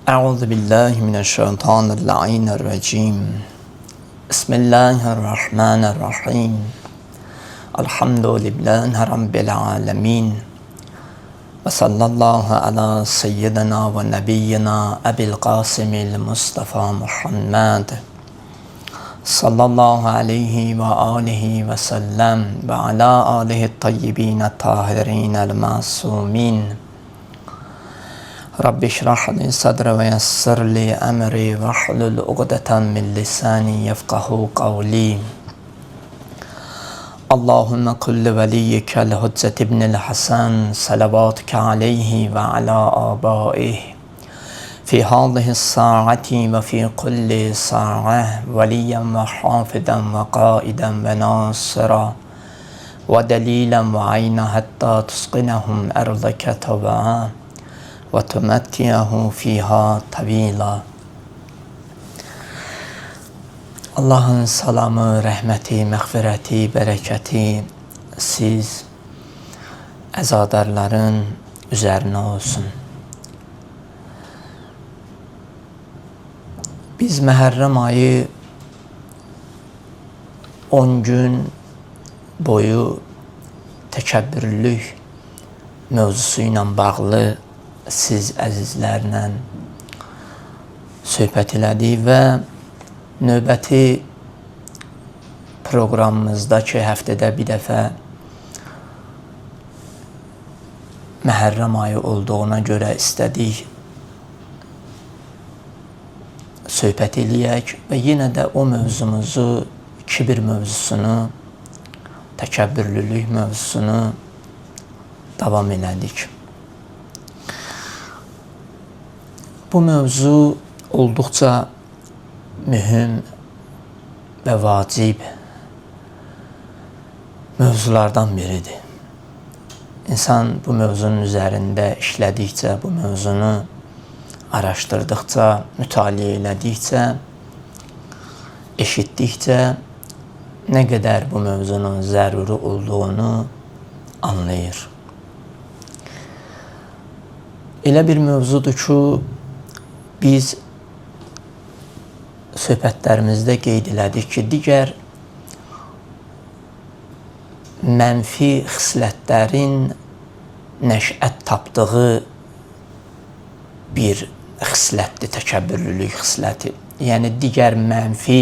Euzu billahi mineşşeytanirracim. Bismillahirrahmanirrahim. Elhamdülillahi rabbil alamin. Ve sallallahu ala seyyidina ve nebiyyina Ebil Qasimil Mustafa Muhammed sallallahu aleyhi ve alihi ve sellem ve ala alihi tayyibin tahirin el masumin. Rabbi şrah li sadri ve yessir li emri ve hlul uqdeten min lisani yefkahu kavli. Allahümme kulli veliyyikel Hüccet ibnil Hasan salavatuke aleyhi ve ala abaih fi hâzihi sâati ve fi kulli sâ'ah veliyen ve hafiden ve qaiden ve nasira ve delilen ve ayna hatta tusqinahum erdeke taba'a ve tumettiyahu fiha tavila. Allah'ın salamı, rəhməti, məğfirəti, bərəkəti siz əzadarların üzərinə olsun. Biz Məhərrəm ayı 10 gün boyu təkəbbürlük mövzusu ilə bağlı siz əzizlərlə söhbət elədik və növbəti proqramımızda ki, həftədə bir dəfə Məhərrəm ayı olduğuna görə istədik söhbət eləyək və yenə də o mövzumuzu, kibir mövzusunu, təkəbbürlülük mövzusunu davam elədik. Bu mövzu olduqca mühüm və vacib mövzulardan biridir. İnsan bu mövzunun üzərində işlədikcə, bu mövzunu araşdırdıqca, mütaliə elədikcə, eşitdikcə nə qədər bu mövzunun zəruri olduğunu anlayır. Elə bir mövzudur ki, biz söhbətlərimizdə qeyd elədik ki, digər mənfi xislətlərin nəşət tapdığı bir xislətdir, təkəbbürlülük xisləti. Yəni, digər mənfi,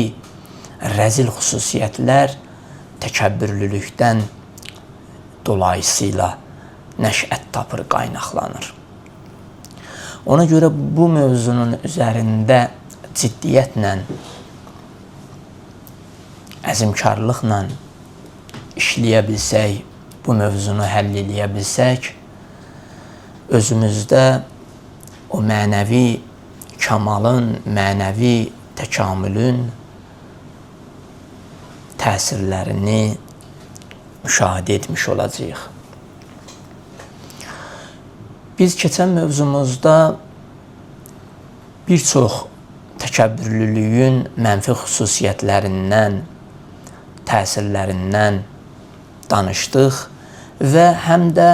rəzil xüsusiyyətlər təkəbbürlülükdən dolayısıyla nəşət tapır, qaynaqlanır. Ona görə bu mövzunun üzərində ciddiyyətlə, əzimkarlıqla işləyə bilsək, bu mövzunu həll eləyə bilsək, özümüzdə o mənəvi kamalın, mənəvi təkamülün təsirlərini müşahidə etmiş olacağıq. Biz keçən mövzumuzda bir çox təkəbbürlülüyün mənfi xüsusiyyətlərindən, təsirlərindən danışdıq və həm də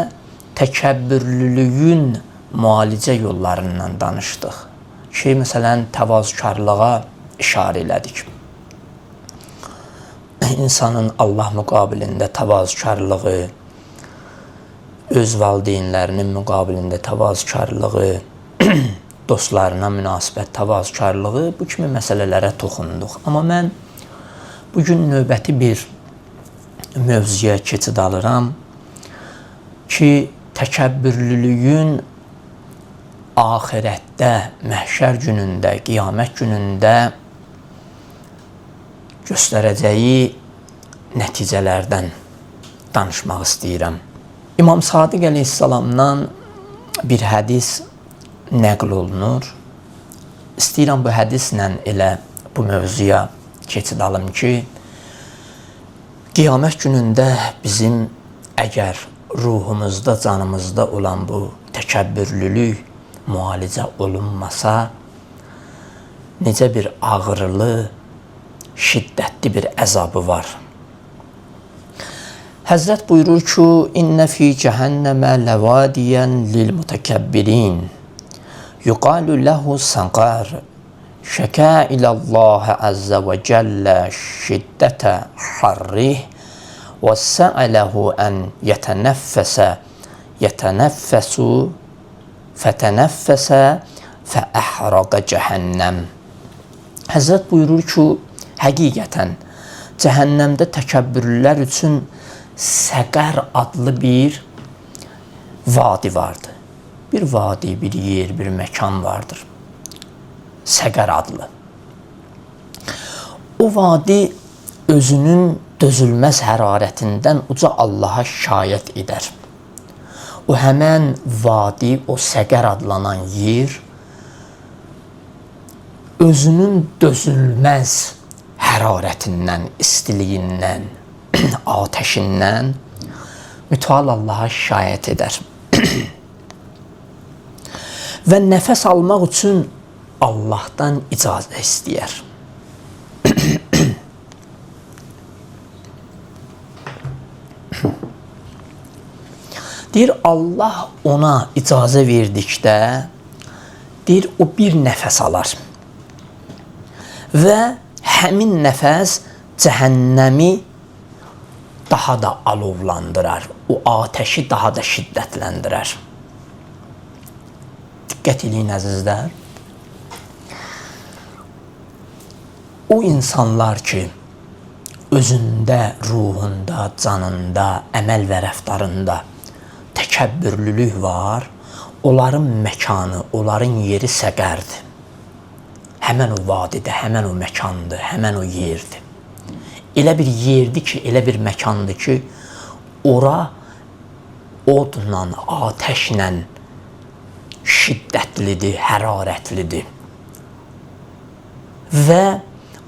təkəbbürlülüyün müalicə yollarından danışdıq ki, məsələn, təvazökarlığa işarə elədik. İnsanın Allah müqabilində təvazökarlığı, öz valideynlərinin müqabilində təvazökarlığı, dostlarına münasibət təvazökarlığı, bu kimi məsələlərə toxunduq. Amma mən bugün növbəti bir mövzuya keçid alıram ki, təkəbbürlülüyün axirətdə, məhşər günündə, qiyamət günündə göstərəcəyi nəticələrdən danışmaq istəyirəm. İmam Sadiq əleyhissalamdan bir hədis nəql olunur. İstəyirəm bu hədislə elə bu mövzuya keçid alım ki, qiyamət günündə bizim əgər ruhumuzda, canımızda olan bu təkəbbürlülük müalicə olunmasa, necə bir ağrılı, şiddətli bir əzabı var. Həzrət buyurur ki, İnnə fi cəhənnəmə ləvadiyyən lil mütəkəbbirin yuqalu lehu sagar şeka ilallahi azze ve celle şiddete harrih ve sa'alehu en yeteneffesu feteneffese fe ehraqa cehennem. Həzrət buyurur ki, həqiqətən cəhənnəmdə təkəbbürlülər üçün Səqər adlı bir vadi vardır. Bir vadi, bir yer, bir məkan vardır. Səqər adlı. O vadi özünün dözülməz hərarətindən uca Allaha şikayət edər. O həmən vadi, o Səqər adlanan yer özünün dözülməz hərarətindən, istiliyindən, ateşindən mütəal Allaha şikayət edər. Və nəfəs almaq üçün Allahdan icazə istəyər. Deyir, Allah ona icazə verdikdə, deyir, o bir nəfəs alar. Və həmin nəfəs cəhənnəmi daha da alovlandırar. O ateşi daha da şiddətləndirər. Diqqət edin əzizlər. O insanlar ki, özündə, ruhunda, canında, əməl və rəftarında təkəbbürlülük var, onların məkanı, onların yeri Səqərdir. Həmən o vadidə, həmən o məkandır, həmən o yerdir. Elə bir yerdir ki, elə bir məkandır ki, ora odla, ateşlə şiddətlidir, hərarətlidir. Və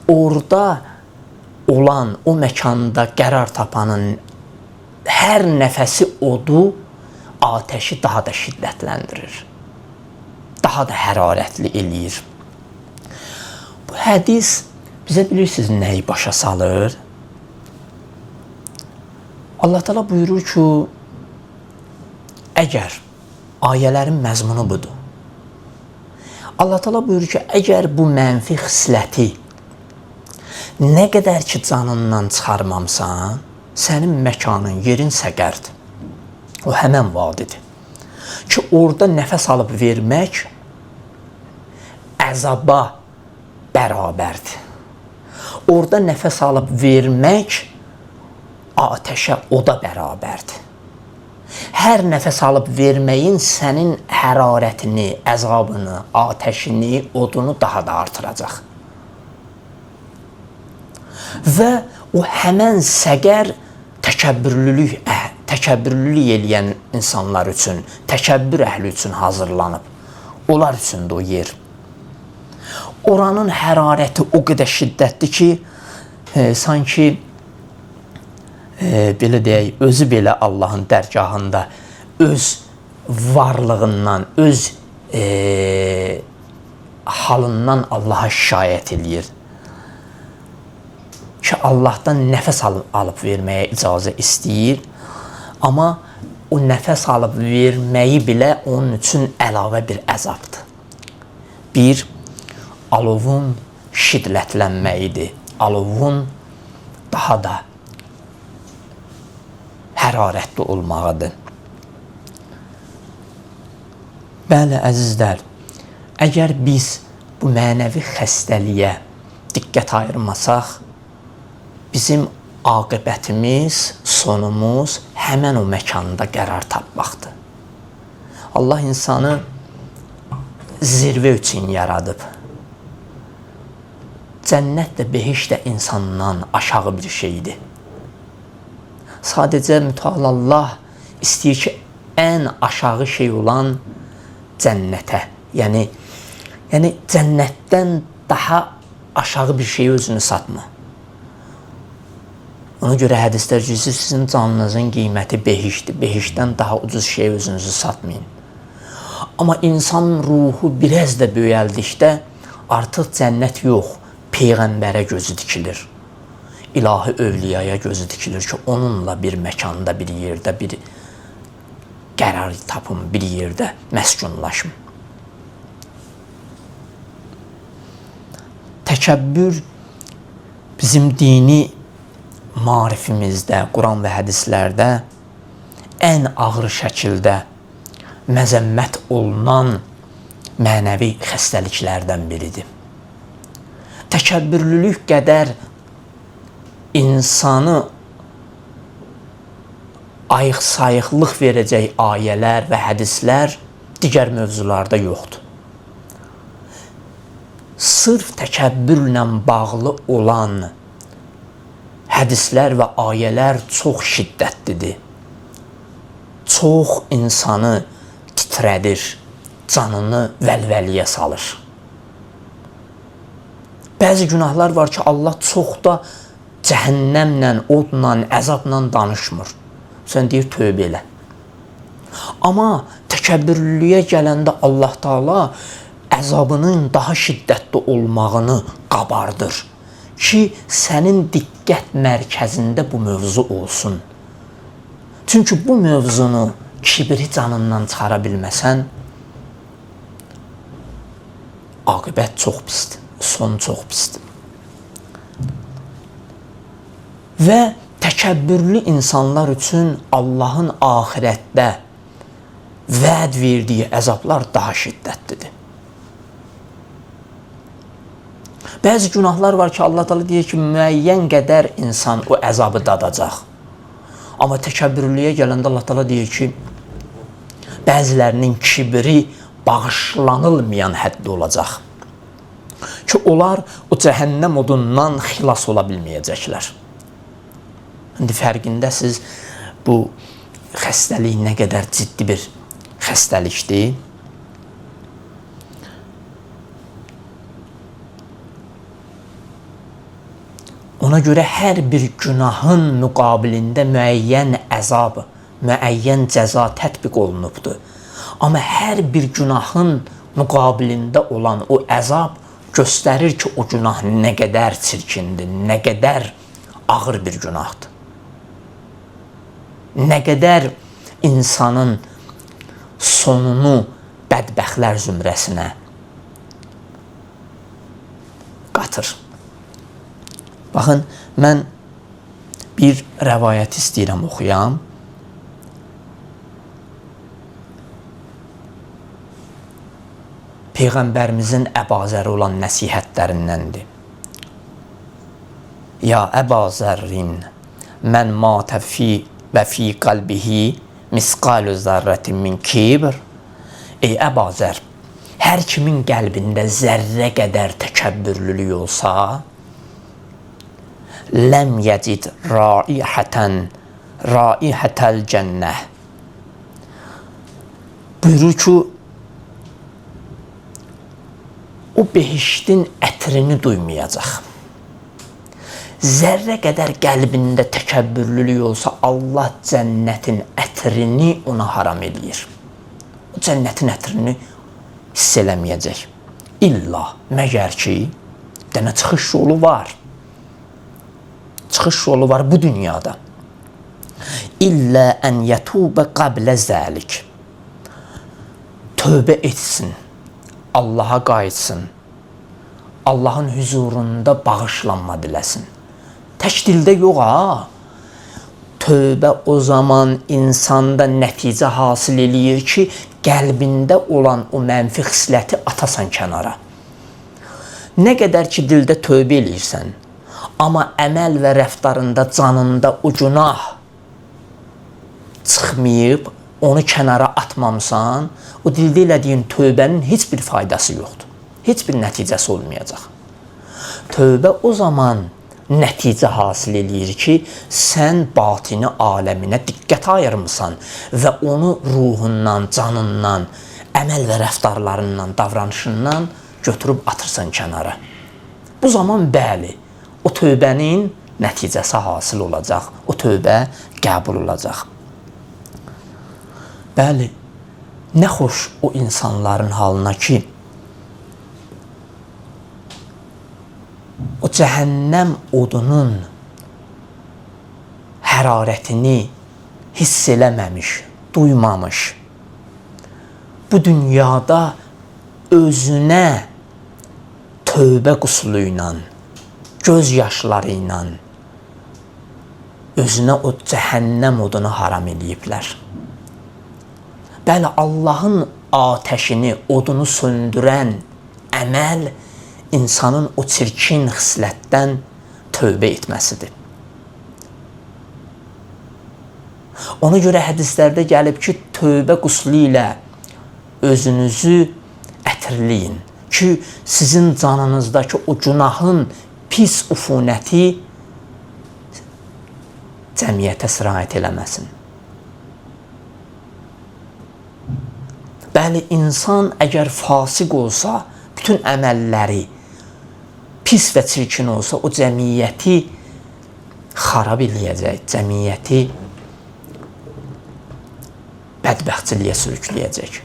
orada olan, o məkanda qərar tapanın hər nəfəsi odu, ateşi daha da şiddətləndirir. Daha da hərarətli eləyir. Bu hədis bizə bilirsiniz nəyi başa salır? Allah Teala buyurur ki, əgər ayələrin məzmunu budur. Allah Teala buyurur ki, əgər bu mənfi xisləti nə qədər ki canından çıxarmamsan, sənin məkanın, yerin Səqərdir. O həmən vadidir. Ki orada nəfəs alıb vermək əzaba bərabərdir. Orada nəfəs alıb vermək ateşə, oda bərabərdir. Hər nəfəs alıb verməyin sənin hərarətini, əzabını, ateşini, odunu daha da artıracaq. Və o həmən Səqər təkəbbürlülük eləyən insanlar üçün, təkəbbür əhli üçün hazırlanıb. Onlar üçün də o yer. Oranın hərarəti o qədər şiddətli ki, sanki belə deyək, özü belə Allahın dərgahında öz varlığından, öz halından Allaha şikayət eləyir. Ki Allahdan nəfəs alıb verməyə icazə istəyir, amma o nəfəs alıb verməyi belə onun üçün əlavə bir əzabdır. Bir, alovun şiddətlənməyidir, alovun daha da hərarətli olmağıdır. Bəli, əzizlər, əgər biz bu mənəvi xəstəliyə diqqət ayırmasaq, bizim aqibətimiz, sonumuz həmən o məkanda qərar tapmaqdır. Allah insanı zirvə üçün yaradıb. Cənnət də, behiş də insandan aşağı bir şeydir. Sadəcə mütəal Allah istəyir ki, ən aşağı şey olan cənnətə, yəni cənnətdən daha aşağı bir şeyi özünü satma. Ona görə hədislər ki, sizin canınızın qiyməti behişdir, behişdən daha ucuz şeyi özünüzü satmayın. Amma insan ruhu biraz da böyəldikdə artıq cənnət yox, Peyğəmbərə gözü dikilir. İlahi övliyaya gözü dikilir ki, onunla bir məkanda, bir yerdə, bir qərar tapın, bir yerdə məskunlaşın. Təkəbbür bizim dini marifimizdə, Quran və hədislərdə ən ağır şəkildə məzəmmət olunan mənəvi xəstəliklərdən biridir. Təkəbbürlülük qədər insanı ayıq-sayıqlıq verəcək ayələr və hədislər digər mövzularda yoxdur. Sırf təkəbbürlə bağlı olan hədislər və ayələr çox şiddətlidir. Çox insanı titrədir, canını vəlvəliyə salır. Bəzi günahlar var ki, Allah çox da cəhənnəmlə, odla, əzabla danışmır. Sən deyir, tövbə elə. Amma təkəbbürlüyə gələndə Allah Taala əzabının daha şiddətli olmağını qabardır ki, sənin diqqət mərkəzində bu mövzu olsun. Çünki bu mövzunu kibri canından çıxara bilməsən, aqibət çox pisdir, son çox pisdir. Və təkəbbürlü insanlar üçün Allahın axirətdə vəd verdiyi əzablar daha şiddətlidir. Bəzi günahlar var ki, Allah Teala deyir ki, müəyyən qədər insan o əzabı dadacaq. Amma təkəbbürlüyə gələndə Allah Teala deyir ki, bəzilərinin kibri bağışlanılmayan həddə olacaq. Ki, onlar o cəhənnəm odundan xilas ola bilməyəcəklər. İndi fərqindəsiz, bu xəstəlik nə qədər ciddi bir xəstəlikdir. Ona görə hər bir günahın müqabilində müəyyən əzab, müəyyən cəza tətbiq olunubdur. Amma hər bir günahın müqabilində olan o əzab göstərir ki, o günah nə qədər çirkindir, nə qədər ağır bir günahdır. Nə qədər insanın sonunu bədbəxtlər zümrəsinə qatır. Baxın, mən bir rəvayət istəyirəm oxuyam. Peyğəmbərimizin Əbazərə olan nəsihətlərindəndir. Ya Əbazərin, mən matə fi və fi qalbihi misqalü zərrətin min kibr. Ey Əbazər, hər kimin qəlbində zərrə qədər təkəbbürlülük olsa, ləm yəcid raihətəl cənnə. Buyurur ki, o behiştin ətrini duymayacaq. Zərrə qədər qəlbində təkəbbürlülük olsa, Allah cənnətin ətrini ona haram edir. O cənnətin ətrini hiss eləməyəcək. İlla, məgər ki, dənə çıxış yolu var. Çıxış yolu var bu dünyada. İllə ən yətubə qablə zəlik. Tövbə etsin, Allaha qayıtsın, Allahın huzurunda bağışlanma diləsin. Tək dildə yox ha. Tövbə o zaman insanda nəticə hasil eləyir ki, qəlbində olan o mənfi xisləti atasan kənara. Nə qədər ki, dildə tövbə eləyirsən, amma əməl və rəftarında, canında o günah çıxmayıb, onu kənara atmamsan, o dildə elədiyin tövbənin heç bir faydası yoxdur. Heç bir nəticəsi olmayacaq. Tövbə o zaman nəticə hasil eləyir ki, sən batini aləminə diqqət ayırmısan və onu ruhundan, canından, əməl və rəftarlarından, davranışından götürüb atırsan kənara. Bu zaman bəli, o tövbənin nəticəsi hasil olacaq, o tövbə qəbul olacaq. Bəli, nə xoş o insanların halına ki, o cəhənnəm odunun hərarətini hiss eləməmiş, duymamış, bu dünyada özünə tövbə quslu ilə, göz yaşları ilə özünə o cəhənnəm odunu haram eləyiblər. Bəli, Allahın ateşini, odunu söndürən əməl insanın o çirkin xislətdən tövbə etməsidir. Ona görə hədislərdə gəlib ki, tövbə quslu ilə özünüzü ətirləyin ki, sizin canınızdakı o günahın pis ufunəti cəmiyyətə sirayət eləməsin. Bəli, insan əgər fasiq olsa, bütün əməlləri pis və çirkin olsa, o cəmiyyəti xarab eləyəcək, cəmiyyəti bədbəxtçiliyə sürükləyəcək.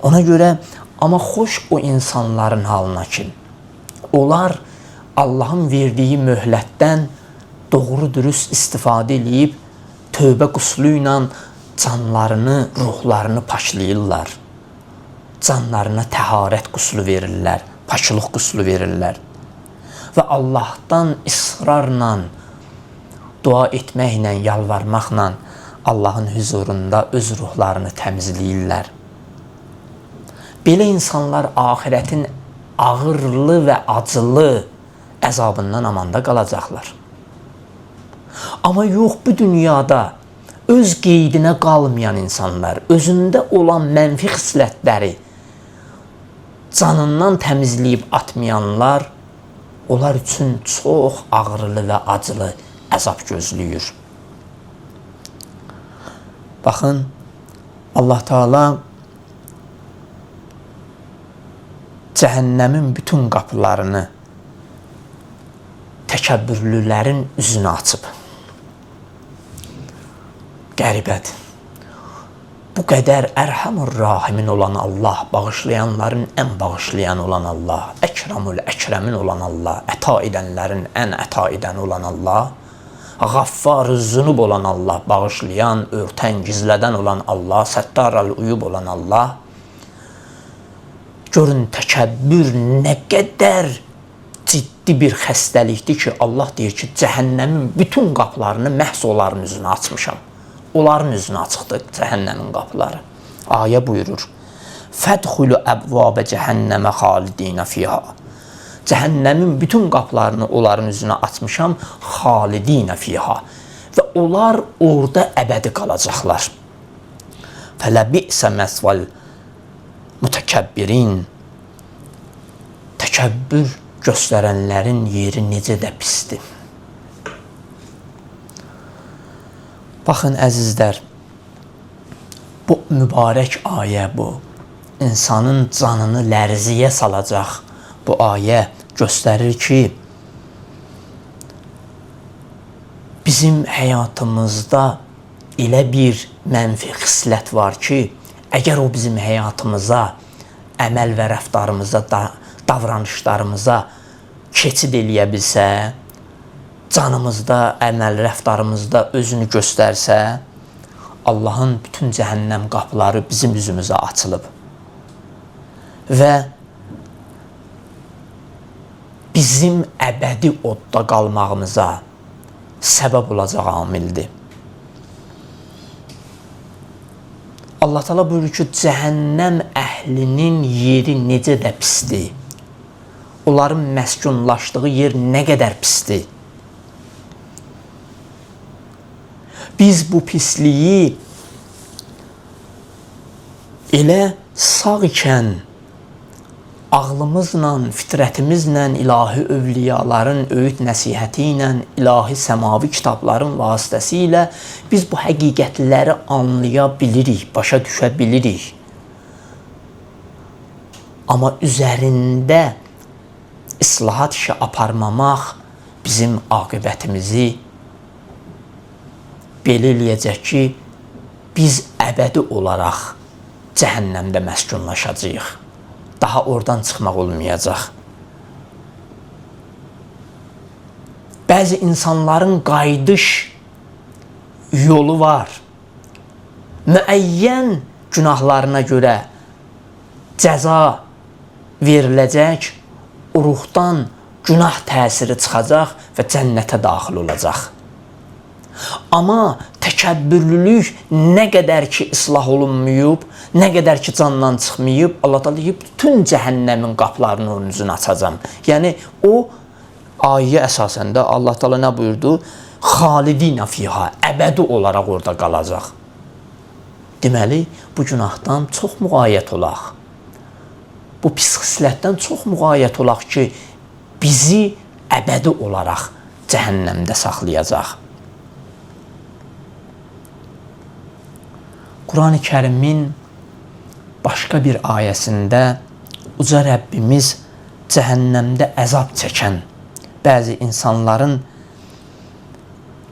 Ona görə, amma xoş o insanların halına ki, onlar Allahın verdiyi möhlətdən doğru dürüst istifadə edib, tövbə quslu ilə canlarını, ruhlarını paşlayırlar. Canlarına təharət quslu verirlər, paşlıq quslu verirlər. Və Allahdan israrla, dua etməklə, yalvarmaqla Allahın huzurunda öz ruhlarını təmizləyirlər. Belə insanlar axirətin ağırlı və acılı əzabından amanda qalacaqlar. Amma yox, bu dünyada öz qeydinə qalmayan insanlar, özündə olan mənfi xislətləri canından təmizləyib atmayanlar, onlar üçün çox ağırlı və acılı əzab gözləyir. Baxın, Allah Teala cəhənnəmin bütün qapılarını təkəbbürlülərin üzünə açıb. Qəribədir. Bu qədər ərhamur rahimin olan Allah, bağışlayanların ən bağışlayan olan Allah, əkramul əkremin olan Allah, əta edənlərin ən əta edən olan Allah, Gaffar-ı zünub olan Allah, bağışlayan, örtən, gizlədən olan Allah, Səttar-ül-uyub olan Allah. Görün, təkəbbür nə qədər ciddi bir xəstəlikdir ki, Allah deyir ki, cəhənnəmin bütün qapılarını məhz onların üzünə açmışam. Onların üzünə açıqdır cəhənnəmin qapıları. Ayə buyurur, Fədxulu əbvabə cəhənnəmə xalidinə fiyha. Cəhənnəmin bütün qapılarını onların üzünə açmışam, xalidinə fiyha. Və onlar orada əbədi qalacaqlar. Fələbi'sə məsval mütəkəbbirin. Təkəbbür göstərənlərin yeri necə də pisdir. Baxın, əzizlər, bu mübarək ayə bu. İnsanın canını lərziyə salacaq bu ayə göstərir ki, bizim həyatımızda elə bir mənfi xislət var ki, əgər o bizim həyatımıza, əməl və rəftarımıza, davranışlarımıza keçid eləyə bilsə, canımızda, əməl rəftarımızda özünü göstərsə, Allahın bütün cəhənnəm qapıları bizim üzümüzə açılıb. Və bizim əbədi odda qalmağımıza səbəb olacaq amildir. Allah Teala buyurur ki, cəhənnəm əhlinin yeri necə də pisdir. Onların məskunlaşdığı yer nə qədər pisdir. Biz bu pisliyi elə sağ ikən ağlımızla, fitrətimizlə, ilahi övliyaların öyüd nəsihəti ilə, ilahi səmavi kitabların vasitəsilə biz bu həqiqətləri anlaya bilirik, başa düşə bilirik. Amma üzərində islahat işi aparmamaq bizim aqibətimizi belə eləyəcək ki, biz əbədi olaraq cəhənnəmdə məskunlaşacağıq. Daha oradan çıxmaq olmayacaq. Bəzi insanların qayıdış yolu var. Müəyyən günahlarına görə cəza veriləcək, o ruhdan günah təsiri çıxacaq və cənnətə daxil olacaq. Amma təkəbbürlülük nə qədər ki islah olunmayıb, nə qədər ki candan çıxmayıb, Allah Teala deyib, bütün cəhənnəmin qapılarını onun üzünə açacam. Yəni o ayə əsasında Allah Teala nə buyurdu? Xalidinə fiha, əbədi olaraq orada qalacaq. Deməli, bu günahdan çox müğayət olaq. Bu pis xislətdən çox müğayət olaq ki, bizi əbədi olaraq cəhənnəmdə saxlayacaq. Quran-ı Kərimin başqa bir ayəsində uca Rəbbimiz cəhənnəmdə əzab çəkən bəzi insanların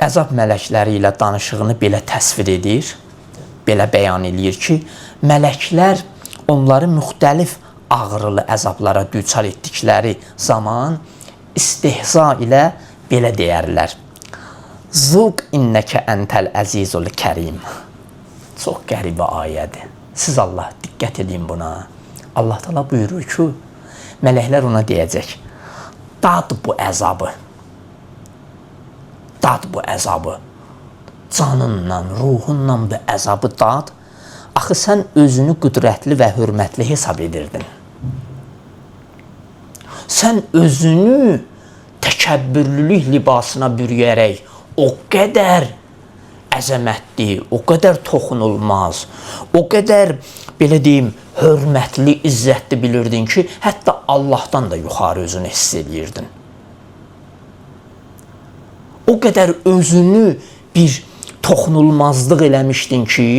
əzab mələkləri ilə danışığını belə təsvir edir, belə bəyan edir ki, mələklər onları müxtəlif ağrılı əzablara düçar etdikləri zaman istehza ilə belə deyərlər. Zuq innəkə əntəl əzizul kərim. Çox qəribə ayədir. Siz Allah, diqqət edin buna. Allah Teala buyurur ki, mələklər ona deyəcək, dad bu əzabı. Dad bu əzabı. Canınla, ruhunla bu əzabı dad. Axı sən özünü qüdrətli və hörmətli hesab edirdin. Sən özünü təkəbbürlülük libasına bürüyərək o qədər əzəmətli, o qədər toxunulmaz, o qədər, belə deyim, hörmətli, izzətli bilirdin ki, hətta Allahdan da yuxarı özünü hiss edirdin. O qədər özünü bir toxunulmazlıq eləmişdin ki,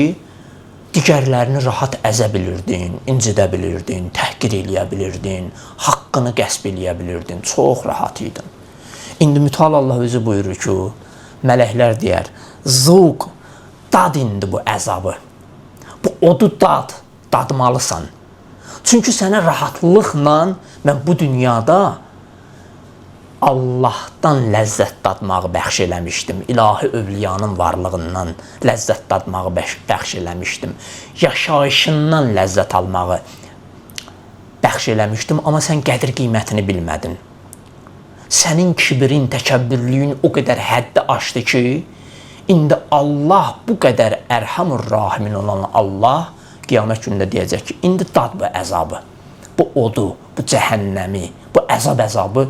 digərlərini rahat əzə bilirdin, incidə bilirdin, təhqir eləyə bilirdin, haqqını qəsb eləyə bilirdin, çox rahat idin. İndi mütəal Allah özü buyurur ki, mələklər deyər, zuq, dad indi bu əzabı. Bu odu dadmalısan. Çünki sənə rahatlıqla mən bu dünyada Allahdan ləzzət dadmağı bəxş eləmişdim. İlahi övliyanın varlığından ləzzət dadmağı bəxş eləmişdim. Yaşayışından ləzzət almağı bəxş eləmişdim. Amma sən qədir qiymətini bilmədin. Sənin kibirin, təkəbbürlüyün o qədər həddi aşdı ki, indi Allah bu qədər ərhamur rahimin olan Allah qiyamət günündə deyəcək ki, indi dad bu əzabı, bu odu, bu cəhənnəmi, bu əzabı,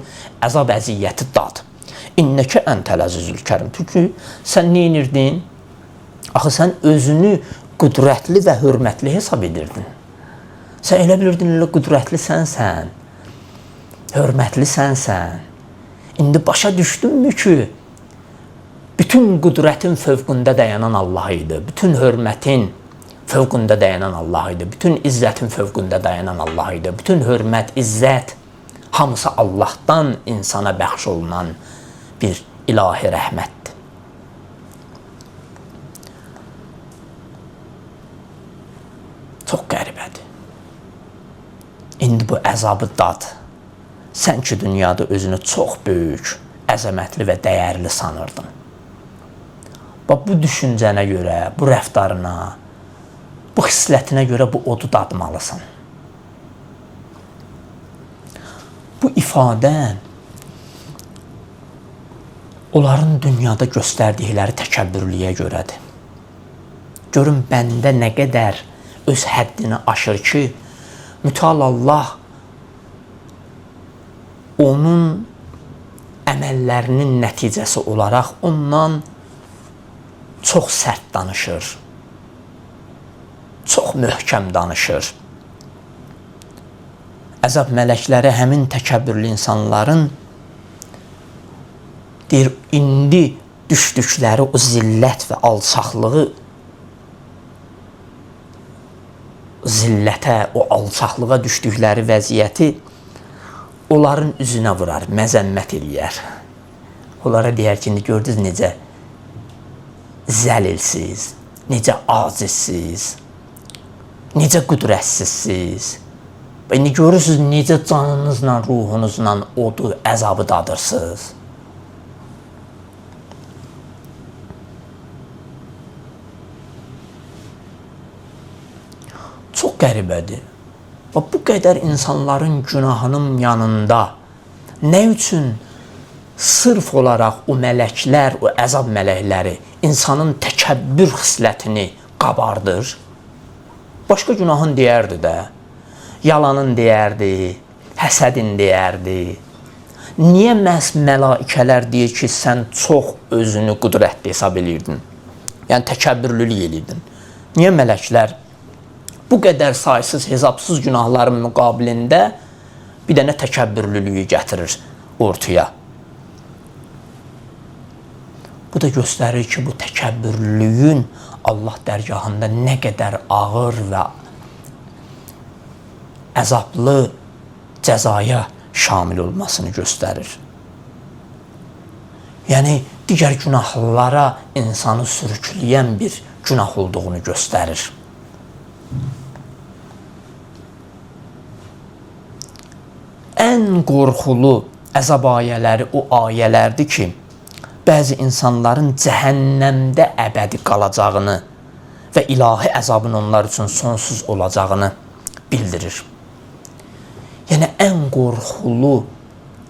əzab əziyyəti dad. İnnəkə əntəl əzizül kərim. Çünki sən nə edirdin? Axı sən özünü qüdrətli və hörmətli hesab edirdin. Sən elə bilirdin, elə qüdrətli sənsən, hörmətli sənsən. İndi başa düşdünmü ki, bütün qüdrətin fövqündə dayanan Allah idi, bütün hörmətin fövqündə dayanan Allah idi, bütün izzətin fövqündə dayanan Allah idi, bütün hörmət, izzət, hamısı Allahdan insana bəxş olunan bir ilahi rəhmətdir. Çox qəribədir. İndi bu əzabı dad. Sən ki, dünyada özünü çox böyük, əzəmətli və dəyərli sanırdın. Bu düşüncənə görə, bu rəftarına, bu xislətinə görə bu odu dadmalısan. Bu ifadə onların dünyada göstərdikləri təkəbbürlüyə görədir. Görün, bəndə nə qədər öz həddini aşır ki, mütəal Allah onun əməllərinin nəticəsi olaraq ondan çox sərt danışır, çox möhkəm danışır. Əzab mələkləri həmin təkəbbürlü insanların deyir, indi düşdükləri o zillət və alçaqlığı, zillətə, o alçaqlığa düşdükləri vəziyyəti onların üzünə vurar, məzəmmət eləyər. Onlara deyər ki, gördünüz necə zəlilsiz, necə acizsiz, necə qüdrətsizsiz. Və indi görürsünüz necə canınızla, ruhunuzla odu, əzabı dadırsınız. Çox qəribədir. Və bu qədər insanların günahının yanında Nə üçün sırf olaraq o mələklər, o əzab mələkləri insanın təkəbbür xislətini qabardır? Başqa günahın deyərdi də, yalanın deyərdi, həsədin deyərdi. Niyə məhz mələikələr deyir ki, sən çox özünü qüdrətli hesab edirdin? Yəni təkəbbürlülük edirdin. Niyə mələklər bu qədər saysız, hesabsız günahların müqabilində bir dənə təkəbbürlülüyü gətirir ortaya? Bu da göstərir ki, bu təkəbbürlüyün Allah dərgahında nə qədər ağır və əzablı cəzaya şamil olmasını göstərir. Yəni, digər günahlara insanı sürükləyən bir günah olduğunu göstərir. Ən qorxulu əzab ayələri o ayələrdir ki, bəzi insanların cəhənnəmdə əbədi qalacağını və ilahi əzabın onlar üçün sonsuz olacağını bildirir. Yəni, ən qorxulu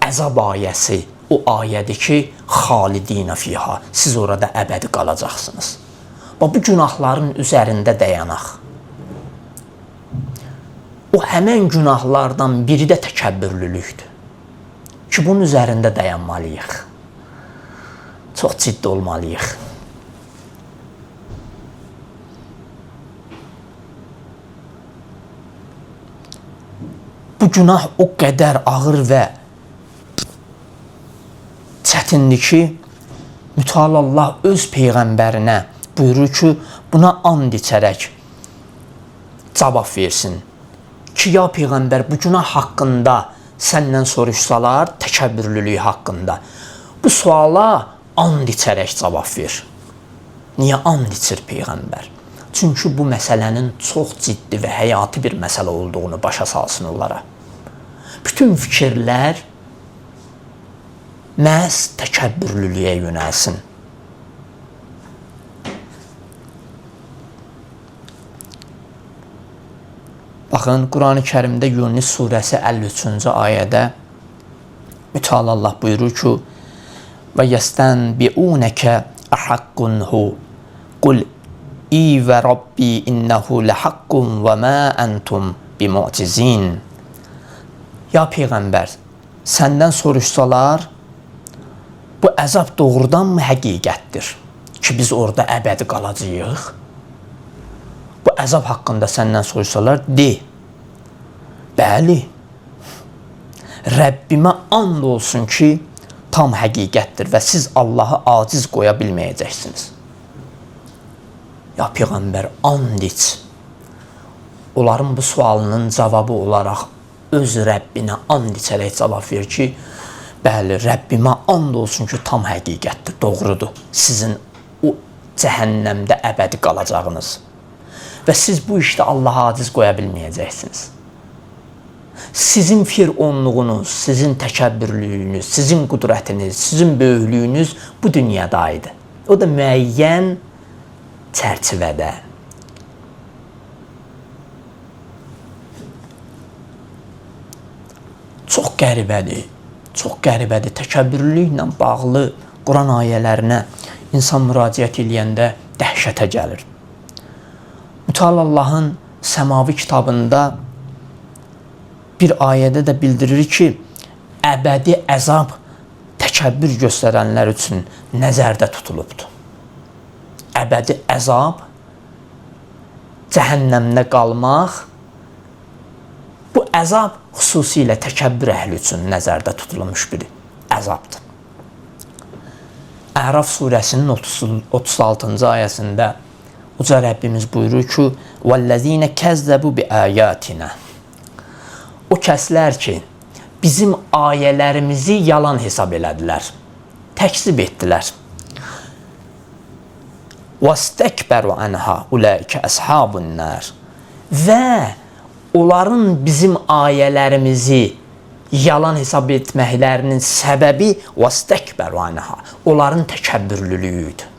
əzab ayəsi o ayədir ki, xalidinə fiha, siz orada əbədi qalacaqsınız. Bu günahların üzərində dayanaq. O həmən günahlardan biri də təkəbbürlülükdür ki, bunun üzərində dayanmalıyıq. Çox ciddi olmalıyıq. Bu günah o qədər ağır və çətindir ki, Mütəal Allah öz Peyğəmbərinə buyurur ki, buna and içərək cavab versin. Ki, ya Peyğəmbər, bu günah haqqında səndən soruşsalar, təkəbbürlülük haqqında, bu suala and içərək cavab ver. Niyə and içir Peyğəmbər? Çünki bu məsələnin çox ciddi və həyati bir məsələ olduğunu başa salsın onlara. Bütün fikirlər məhz təkəbbürlülüyə yönəlsin. Baxın, Quran-ı Kərimdə Yunus surəsi 53-cü ayədə Mütəal Allah buyurur ki, və yəstənbi'unəkə əhaqqunhu qul və Rabbi innəhu ləhəqqun və mə əntum bimu'cizin. Ya Peyğəmbər, səndən soruşsalar, bu əzab doğrudanmı həqiqətdir ki, biz orada əbədi qalacağıq? Bu əzab haqqında səndən soruşsalar, de. Bəli, Rəbbimə and olsun ki, tam həqiqətdir və siz Allahı aciz qoya bilməyəcəksiniz. Ya Peyğəmbər, and iç. Onların bu sualının cavabı olaraq öz Rəbbinə and içərək cavab ver ki, bəli, Rəbbimə and olsun ki, tam həqiqətdir, doğrudur. Sizin o cəhənnəmdə əbədi qalacağınız. Və siz bu işdə Allaha aciz qoya bilməyəcəksiniz. Sizin fironluğunuz, sizin təkəbbürlüyünüz, sizin qüdrətiniz, sizin böyüklüyünüz bu dünyada idi. O da müəyyən çərçivədə. Çox qəribədir. Təkəbbürlüklə bağlı Quran ayələrinə insan müraciət edəndə dəhşətə gəlir. Mütəal Allahın səmavi kitabında bir ayədə də bildirir ki, əbədi əzab təkəbbür göstərənlər üçün nəzərdə tutulubdur. Əbədi əzab, cəhənnəmdə qalmaq, bu əzab xüsusilə təkəbbür əhli üçün nəzərdə tutulmuş bir əzabdır. Əraf surəsinin 36-cı ayəsində Uca Rəbbimiz buyurur ki, وَالَّذ۪ينَ كَذَّبُوا بِآيَاتِنَا O kəslər ki, bizim ayələrimizi yalan hesab elədilər, təkzib etdilər. وَاسْتَكْبَرُوا عَنْهَا اُولَٰئِكَ أَصْحَابُ النَّارِ Və onların bizim ayələrimizi yalan hesab etməklərinin səbəbi وَاسْتَكْبَرُوا عَنْهَا onların təkəbbürlülüyüdür.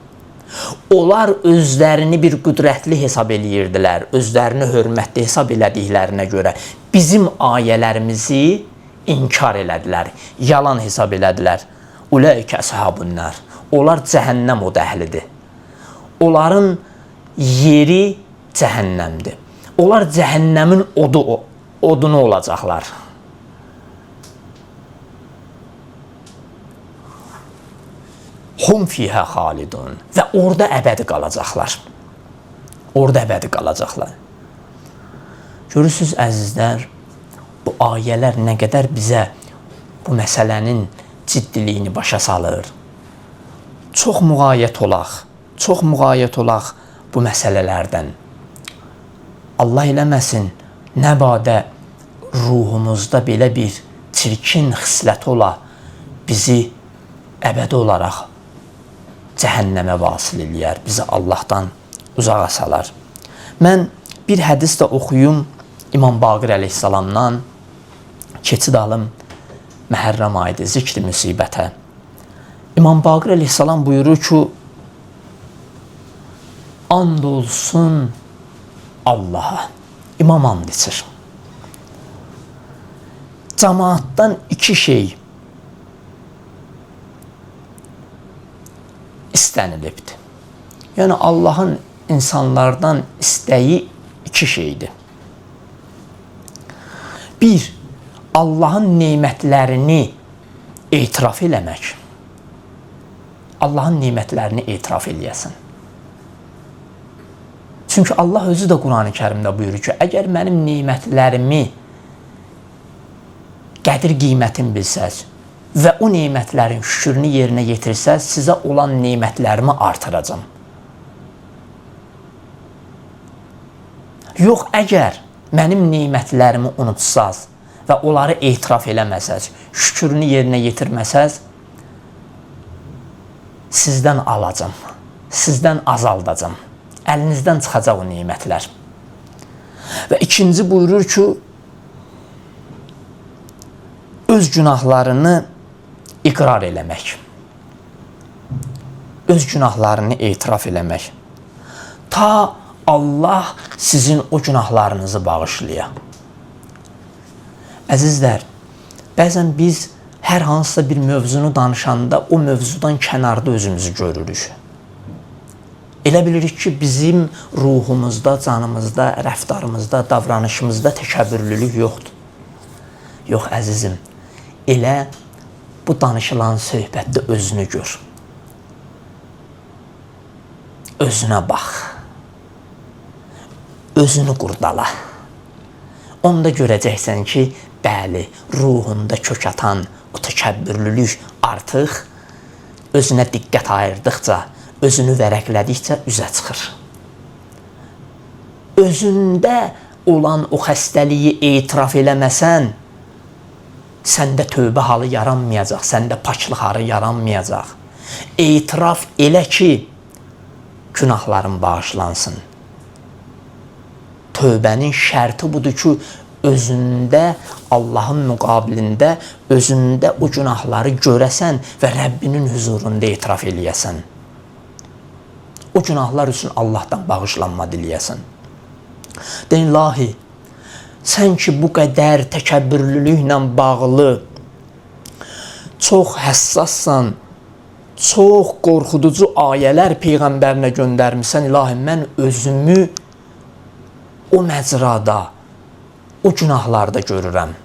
Onlar özlərini bir qüdrətli hesab eləyirdilər, özlərini hörmətli hesab elədiklərinə görə bizim ayələrimizi inkar elədilər, yalan hesab elədilər. Ulaikə əshabunnar. Onlar cəhənnəm od əhlidir. Onların yeri cəhənnəmdir. Onlar cəhənnəmin odunu olacaqlar. Hum fiyhə xalidun. Və orada əbədi qalacaqlar. Orada əbədi qalacaqlar. Görürsünüz əzizlər, bu ayələr nə qədər bizə bu məsələnin ciddiliyini başa salır. Çox müğayət olaq bu məsələlərdən. Allah eləməsin, nə badə ruhumuzda belə bir çirkin xislət ola, bizi əbədi olaraq cəhənnəmə vasil eləyər, bizi Allahdan uzağa salar. Mən bir hədis də oxuyum İmam Baqir əleyhissalamdan, keçid alım Məhərrəm ayıdır, zikri müsibətə. İmam Baqir əleyhissalam buyurur ki, and olsun Allaha. İmam and içir. Cemaatdan iki şey istənilibdir. Yəni Allahın insanlardan istəyi iki şeydir. Bir, Allahın nemətlərini etiraf eləmək. Allahın nemətlərini etiraf eləyəsən. Çünki Allah özü də Quran-ı Kərimdə buyurur ki, əgər mənim nemətlərimi qədir qiymətin bilsəz və o nemətlərin şükrünü yerinə yetirsəz, sizə olan nemətlərimi artıracam. Yox, əgər mənim nemətlərimi unutsaz və onları etiraf eləməsəz, şükrünü yerinə yetirməsəz, sizdən alacam, sizdən azaldacam. Əlinizdən çıxacaq o nemətlər. Və ikinci buyurur ki, öz günahlarını iqrar eləmək. Öz günahlarını etiraf eləmək. Ta Allah sizin o günahlarınızı bağışlaya. Əzizlər, bəzən biz hər hansısa bir mövzunu danışanda o mövzudan kənarda özümüzü görürük. Elə bilirik ki, bizim ruhumuzda, canımızda, rəftarımızda, davranışımızda təkəbbürlülük yoxdur. Yox, əzizim, elə bu danışılan söhbətdə özünü gör. Özünə bax. Özünü qurdala. Onda görəcəksən ki, bəli, ruhunda kök atan o təkəbbürlülük artıq özünə diqqət ayırdıqca, özünü vərəqlədikcə üzə çıxır. Özündə olan o xəstəliyi etiraf eləməsən, səndə tövbə halı yaranmayacaq, səndə paklıq halı yaranmayacaq. Etiraf elə ki, günahların bağışlansın. Tövbənin şərti budur ki, özündə, Allahın müqabilində, özündə o günahları görəsən və Rəbbinin huzurunda etiraf eləyəsən. O günahlar üçün Allahdan bağışlanma diləyəsən. Deyin, ilahi, sən ki bu qədər təkəbbürlülüklə bağlı çox həssassan, çox qorxuducu ayələr Peyğəmbərinə göndərmişsən, ilahi, mən özümü o məcrada, o günahlarda görürəm.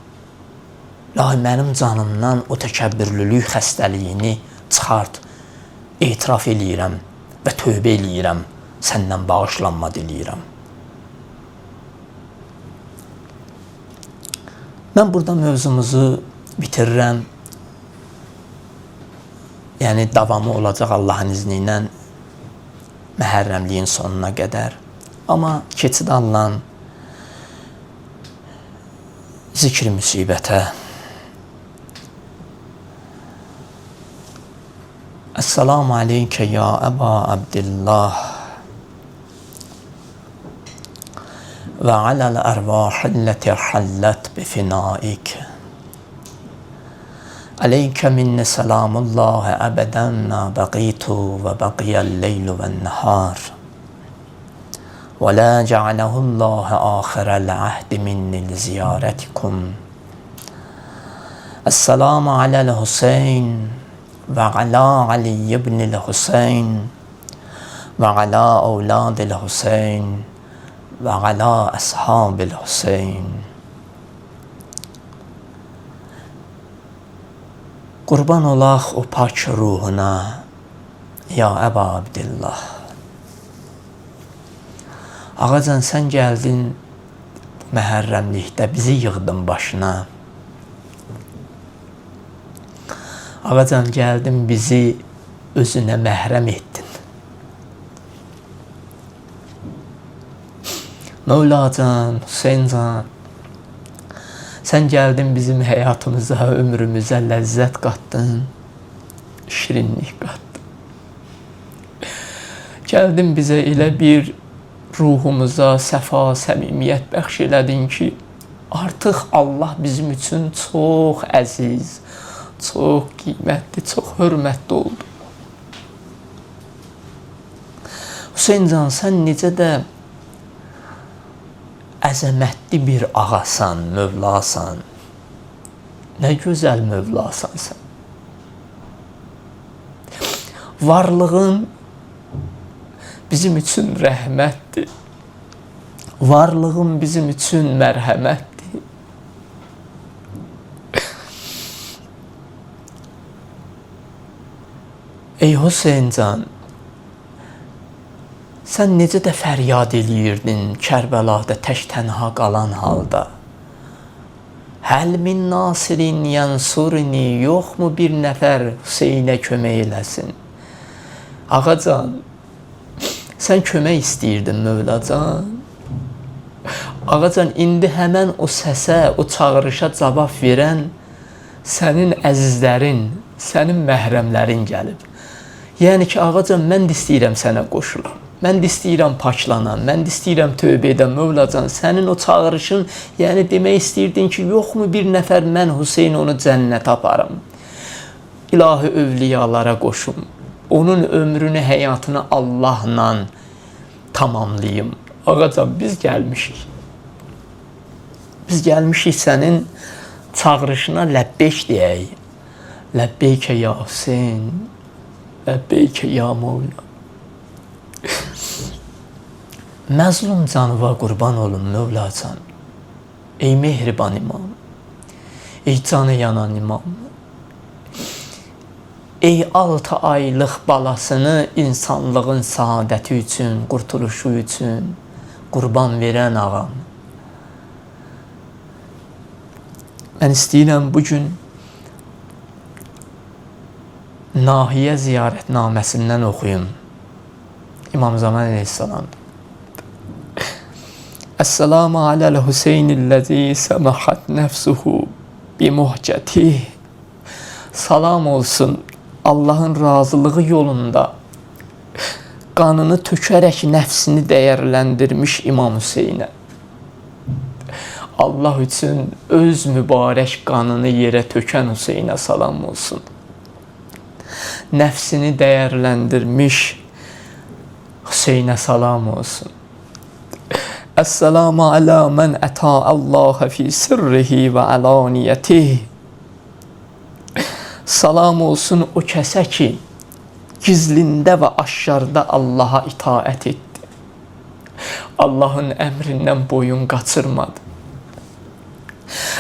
İlahi, mənim canımdan o təkəbbürlülük xəstəliyini çıxart, etiraf eləyirəm və tövbə eləyirəm, səndən bağışlanma diləyirəm. Mən burada mövzumuzu bitirirəm. Yəni, davamı olacaq Allahın izni ilə Məhərrəmliyin sonuna qədər. Amma keçid alınan zikri müsibətə. Esselamu aleykə ya Əba Abdillah və aləl ərvahilləti həllət bifinaik. Aleykə minni selamullahi əbədən mə bəqitu və bəqiyyəl leylu və nəhar. Və lə cəaləhullahi axirəl əhdi minni ziyarətikum. Esselamu alel Hüseyin ve ala Ali ibnil Hüseyin ve ala evladil Hüseyin ve ala ashabil Hüseyin. Qurban olaq o pak ruhuna ya Əba Abdillah. Ağacan, sən gəldin məhərrəmlikdə bizi yığdın başına. Ağacan, gəldin bizi özünə məhrəm etdin. Mövlacan, Hüseyncan, sən gəldin bizim həyatımıza, ömrümüzə ləzzət qatdın, şirinlik qatdın. Gəldin bizə elə bir ruhumuza səfa, səmimiyyət bəxş elədin ki, artıq Allah bizim üçün çox əziz, çox qiymətli, çox hörmətli oldu. Hüseyncan, sən necə də əzəmətli bir ağasan, mövlasan. Nə gözəl mövlasan sən. Varlığın bizim üçün rəhmətdir. Varlığın bizim üçün mərhəmətdir. Ey Hüseyncan, sən necə də fəryad eləyirdin Kərbəlada tək tənha qalan halda. Həl min nasirin yansurni, yoxmu bir nəfər Hüseynə kömək eləsin? Ağacan, sən kömək istəyirdin Mövlacan. Ağacan, indi həmən o səsə, o çağırışa cavab verən sənin əzizlərin, sənin məhrəmlərin gəlib. Yəni ki, ağacan, mən də istəyirəm sənə qoşulam. Mən də istəyirəm paklanam, mən də istəyirəm tövbə edəm Mövlacan. Sənin o çağırışın, yəni demək istəyirdin ki, yoxmu bir nəfər mən Hüseyn onu cənnətə aparım. İlahi övliyalara qoşum. Onun ömrünü, həyatını Allahla tamamlayım. Ağacan, biz gəlmişik. Biz gəlmişik sənin çağırışına ləbbeyk deyək. Ləbbeykə ya Hüseyn, ləbbeykə ya Mevla. Məzlum canıva qurban olun Mövlacan. Ey mehriban imam, ey canı yanan imam, ey 6 aylıq balasını insanlığın saadəti üçün, qurtuluşu üçün qurban verən ağam. Mən istəyirəm bugün Nahiyə ziyarətnaməsindən oxuyum. İmam Zaman Aleyhisselam. Esselamu aləl Hüseynilləzi səməxət nəfsuhu bimuhcətih. Salam olsun Allahın razılığı yolunda qanını tökərək nəfsini dəyərləndirmiş İmam Hüseynə. Allah üçün öz mübarək qanını yerə tökən Hüseynə salam olsun. Nəfsini dəyərləndirmiş Hüseynə salam olsun. Esselamu alə mən ətə Allah fi sirrihi və alaniyyətih. Salam olsun o kəsə ki, gizlində və aşkarda Allaha itaət etdi. Allahın əmrindən boyun qaçırmadı.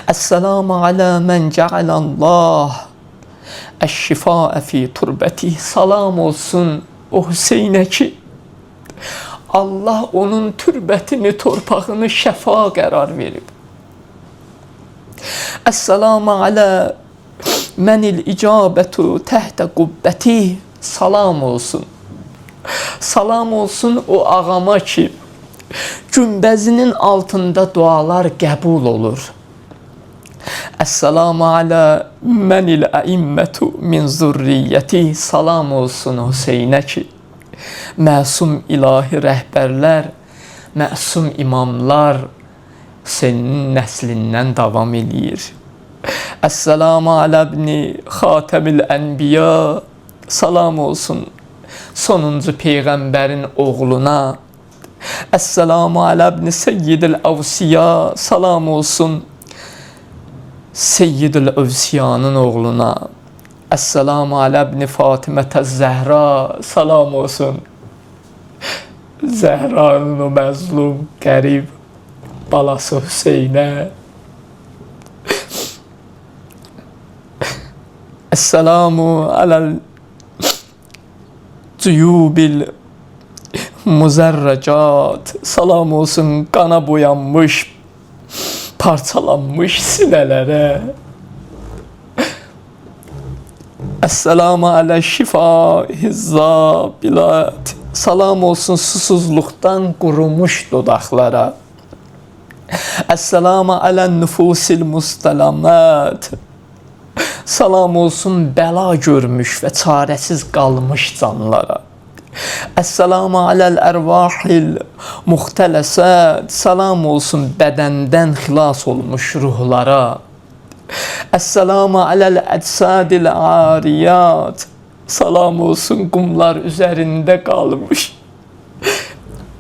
Esselamu alə mən cəaləllah əşşifəə fi turbətih. Salam olsun o Hüseynə ki, Allah onun türbətini, torpağını şəfa qərar verib. Esselamu alə mənil icabətu təhtə qubbəti. Salam olsun. Salam olsun o ağama ki, günbəzinin altında dualar qəbul olur. Esselamu alə mənil əimmətu min zürriyyəti. Salam olsun Hüseynə ki, məsum ilahi rəhbərlər, məsum imamlar Hüseynin nəslindən davam eləyir. Esselamu alə ibni xatəmil ənbiya. Salam olsun sonuncu peyğəmbərin oğluna. Esselamu alə ibni seyyidil avsiya. Salam olsun Seyyidül Evsiyanın oğluna, Esselamu ala ibn Fatimətə Zəhra, salam olsun Zəhra'nın o məzlum, qərib balası Hüseynə. Esselamu aləl cüyubil muzərrəcat, salam olsun qana boyanmış, parçalanmış sinələrə. Esselamu alə şifahizzabilat, salam olsun susuzluqdan qurumuş dodaqlara. Esselamu alən nüfusil mustalamat, salam olsun bəla görmüş və çarəsiz qalmış canlara. Esselamu aləl ərvahil muxtələsət, salam olsun bədəndən xilas olmuş ruhlara. Esselamu aləl əcsadil ariyat, salam olsun qumlar üzərində qalmış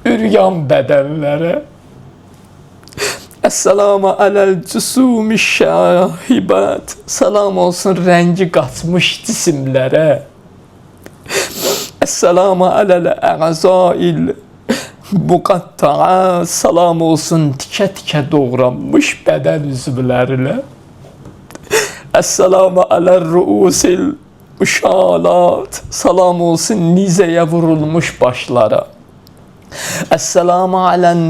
üryan bədənlərə. Esselamu aləl cüsumi şahibat, salam olsun rəngi qaçmış cisimlərə. Esselamu aləl əzail muqattaat, salam olsun tikə-tikə doğranmış bədən üzvlərinə. Esselamu aləl ruusil müşalat, salam olsun nizəyə vurulmuş başlara. Esselamu alən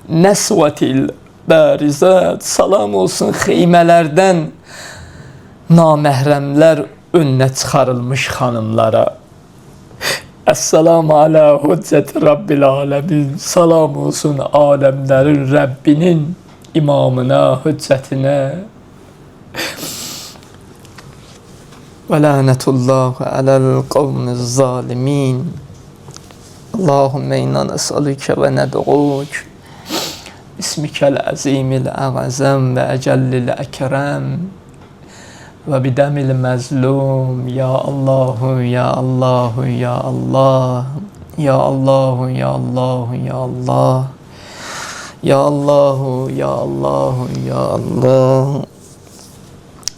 nəsvətil bərizət, salam olsun xeymələrdən naməhrəmlər önünə çıxarılmış xanımlara. Esselamu alə hüccət Rabbil aləmin, salam olsun aləmlərin Rəbbinin imamına, hüccətinə. Və lənətullahu aləl qavmiz zalimin. Allahümme inna nəsəlükə və nəd'uk bismikəl əzimil əğəzəm və əcəllil əkrəm və bidəmil məzlum. Ya Allahu, ya Allahu, ya Allah, ya Allahu, ya Allahu, ya Allah, ya Allahu, ya Allahu, ya Allah.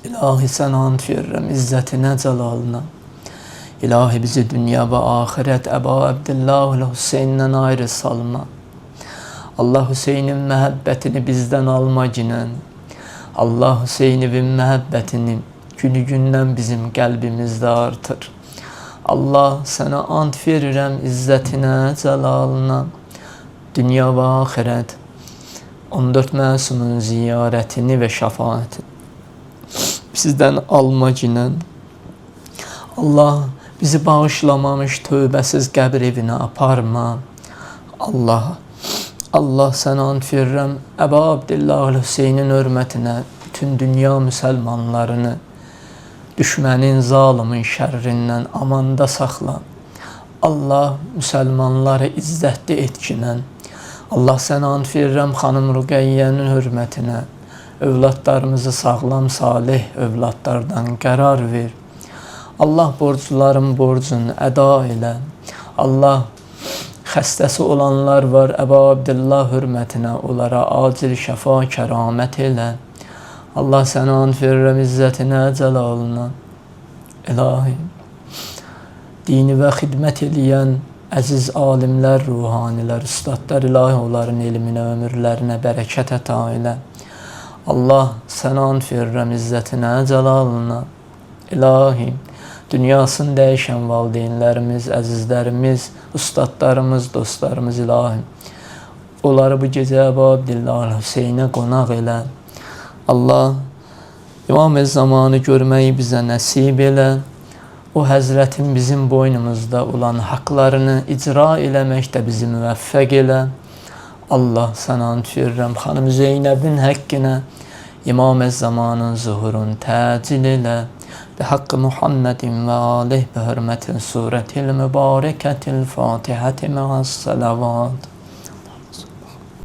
İlahi sənə and verirəm izzətinə, cəlalına. İlahi bizi dünya və axirət Əba Abdillahul Hüseynindən ayrı salma. Allah Hüseynin məhəbbətini bizdən alma ginən. Allah Hüseynin məhəbbətini günü-gündən bizim qəlbimizdə artır. Allah sənə and verirəm izzətinə, cəlalına. Dünya və axirət 14 məsumun ziyarətini və şəfaətini bizdən alma ginən. Allah bizi bağışlamamış tövbəsiz qəbir evinə aparma. Allah sənə and verirəm Əba Abdillahul Hüseynin hörmətinə bütün dünya müsəlmanlarını düşmənin, zalimin şərrindən amanda saxla. Allah müsəlmanları izzətli etkinən. Allah sənə and verirəm xanım Ruqəyyənin hörmətinə övladlarımızı sağlam, salih övladlardan qərar ver. Allah borcluların borcunu əda elə. Allah xəstəsi olanlar var, Əba Abdillah hörmətinə onlara acil şəfa kəramət elə. Allah sənə and verirəm izzətinə, cəlalına. İlahi, dini və xidmət eləyən əziz alimlər, ruhanilər, üstadlar, ilahi onların elminə, ömürlərinə bərəkət əta elə. Allah sənə and verirəm izzətinə, cəlalına. İlahi, dünyasını dəyişən valideynlərimiz, əzizlərimiz, ustadlarımız, dostlarımız, ilahi, onları bu gecə Əba Abdillahul Hüseynə qonaq elə. Allah, İmam-ı zamanı görməyi bizə nəsib elə. O həzrətin bizim boynumuzda olan haqlarını icra eləməkdə bizi müvəffəq elə. Allah sənə and verirəm xanım Zeynəbin həqqinə İmam-ı zamanın zuhurun təcil elə. بحق محمد وآله بحرمة سورة المباركة الفاتحة مع الصلوات.